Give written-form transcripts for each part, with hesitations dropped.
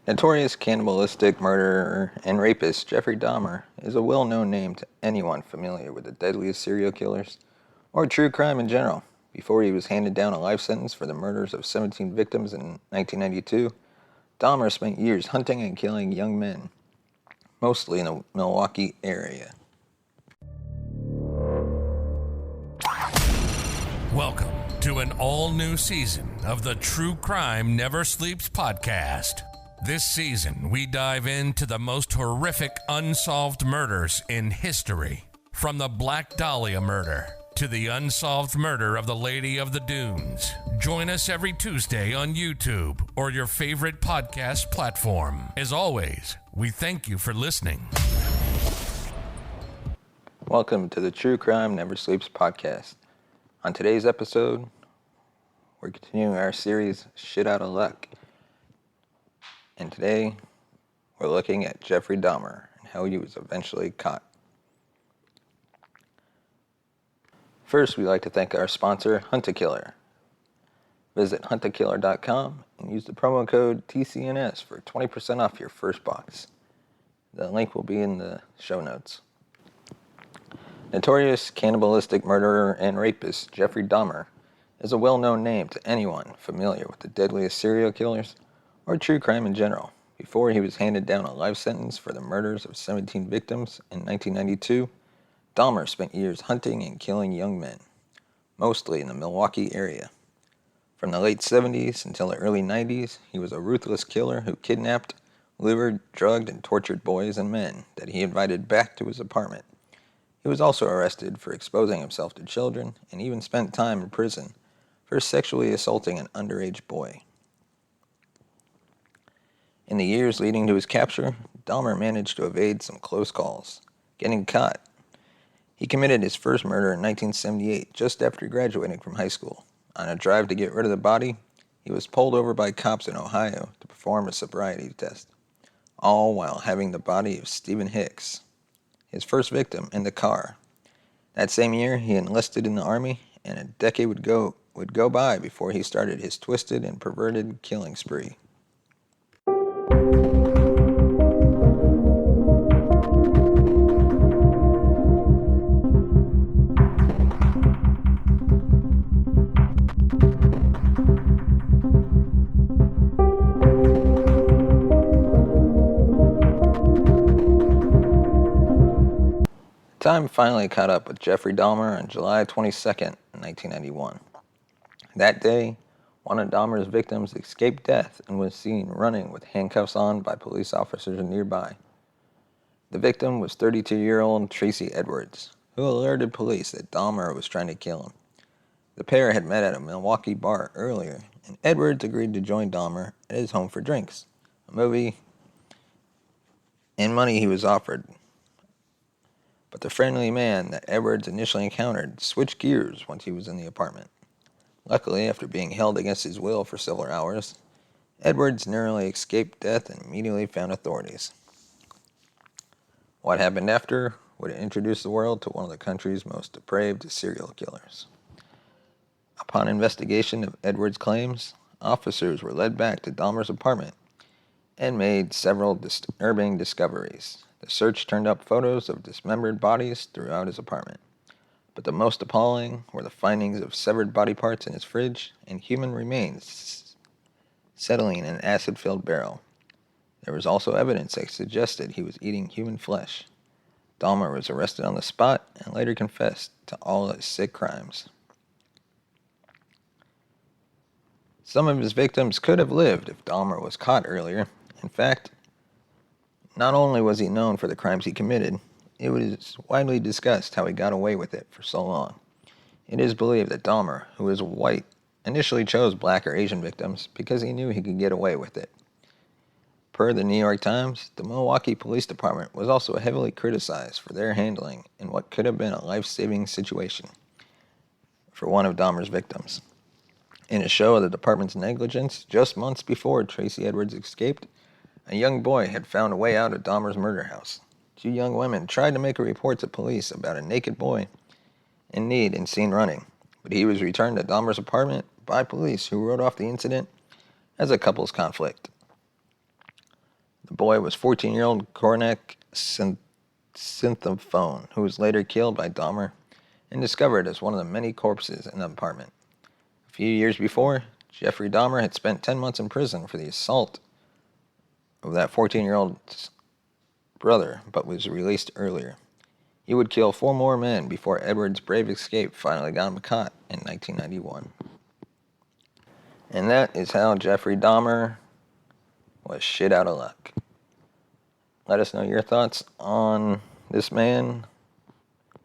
Notorious cannibalistic murderer and rapist Jeffrey Dahmer is a well-known name to anyone familiar with the deadliest serial killers or true crime in general. Before he was handed down a life sentence for the murders of 17 victims in 1992, Dahmer spent years hunting and killing young men, mostly in the Milwaukee area. Welcome to an all-new season of the True Crime Never Sleeps podcast. This season, we dive into the most horrific unsolved murders in history. From the Black Dahlia murder to the unsolved murder of the Lady of the Dunes. Join us every Tuesday on YouTube or your favorite podcast platform. As always, we thank you for listening. Welcome to the True Crime Never Sleeps podcast. On today's episode, we're continuing our series, Shit Outta Luck. And today, we're looking at Jeffrey Dahmer and how he was eventually caught. First, we'd like to thank our sponsor, Hunt-A-Killer. Visit huntakiller.com and use the promo code TCNS for 20% off your first box. The link will be in the show notes. Notorious cannibalistic murderer and rapist Jeffrey Dahmer is a well-known name to anyone familiar with the deadliest serial killers or true crime in general. Before he was handed down a life sentence for the murders of 17 victims in 1992, Dahmer spent years hunting and killing young men, mostly in the Milwaukee area. From the late 70s until the early 90s, he was a ruthless killer who kidnapped, lured, drugged, and tortured boys and men that he invited back to his apartment. He was also arrested for exposing himself to children and even spent time in prison for sexually assaulting an underage boy. In the years leading to his capture, Dahmer managed to evade some close calls, getting caught. He committed his first murder in 1978, just after graduating from high school. On a drive to get rid of the body, he was pulled over by cops in Ohio to perform a sobriety test, all while having the body of Stephen Hicks, his first victim, in the car. That same year, he enlisted in the Army, and a decade would go by before he started his twisted and perverted killing spree. Time finally caught up with Jeffrey Dahmer on July 22nd, 1991. That day, one of Dahmer's victims escaped death and was seen running with handcuffs on by police officers nearby. The victim was 32-year-old Tracy Edwards, who alerted police that Dahmer was trying to kill him. The pair had met at a Milwaukee bar earlier, and Edwards agreed to join Dahmer at his home for drinks, a movie, and money he was offered. But the friendly man that Edwards initially encountered switched gears once he was in the apartment. Luckily, after being held against his will for several hours, Edwards narrowly escaped death and immediately found authorities. What happened after would introduce the world to one of the country's most depraved serial killers. Upon investigation of Edwards' claims, officers were led back to Dahmer's apartment and made several disturbing discoveries. The search turned up photos of dismembered bodies throughout his apartment, but the most appalling were the findings of severed body parts in his fridge and human remains settling in an acid-filled barrel. There was also evidence that suggested he was eating human flesh. Dahmer was arrested on the spot and later confessed to all his sick crimes. Some of his victims could have lived if Dahmer was caught earlier. In fact, not only was he known for the crimes he committed, it was widely discussed how he got away with it for so long. It is believed that Dahmer, who is white, initially chose black or Asian victims because he knew he could get away with it. Per the New York Times, the Milwaukee Police Department was also heavily criticized for their handling in what could have been a life-saving situation for one of Dahmer's victims. In a show of the department's negligence, just months before Tracy Edwards escaped, a young boy had found a way out of Dahmer's murder house. Two young women tried to make a report to police about a naked boy in need and seen running, but he was returned to Dahmer's apartment by police who wrote off the incident as a couple's conflict. The boy was 14-year-old Kornek Synthophone, who was later killed by Dahmer and discovered as one of the many corpses in the apartment. A few years before, Jeffrey Dahmer had spent 10 months in prison for the assault of that 14-year-old's brother, but was released earlier. He would kill 4 more men before Edward's brave escape finally got him caught in 1991. And that is how Jeffrey Dahmer was shit out of luck. Let us know your thoughts on this man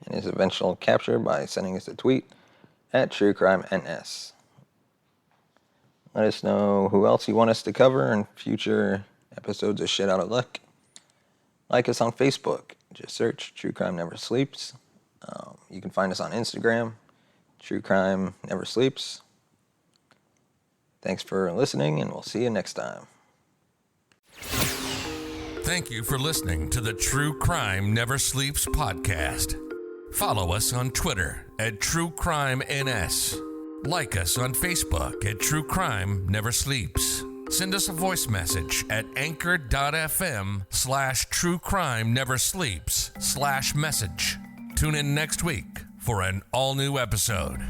and his eventual capture by sending us a tweet at TrueCrimeNS. Let us know who else you want us to cover in future episodes of Shit Out of Luck. Like us on Facebook. Just search True Crime Never Sleeps. You can find us on Instagram, True Crime Never Sleeps. Thanks for listening, and we'll see you next time. Thank you for listening to the True Crime Never Sleeps podcast. Follow us on Twitter at TrueCrimeNS. Like us on Facebook at True Crime Never Sleeps. Send us a voice message at anchor.fm/truecrimeneversleeps/message. Tune in next week for an all-new episode.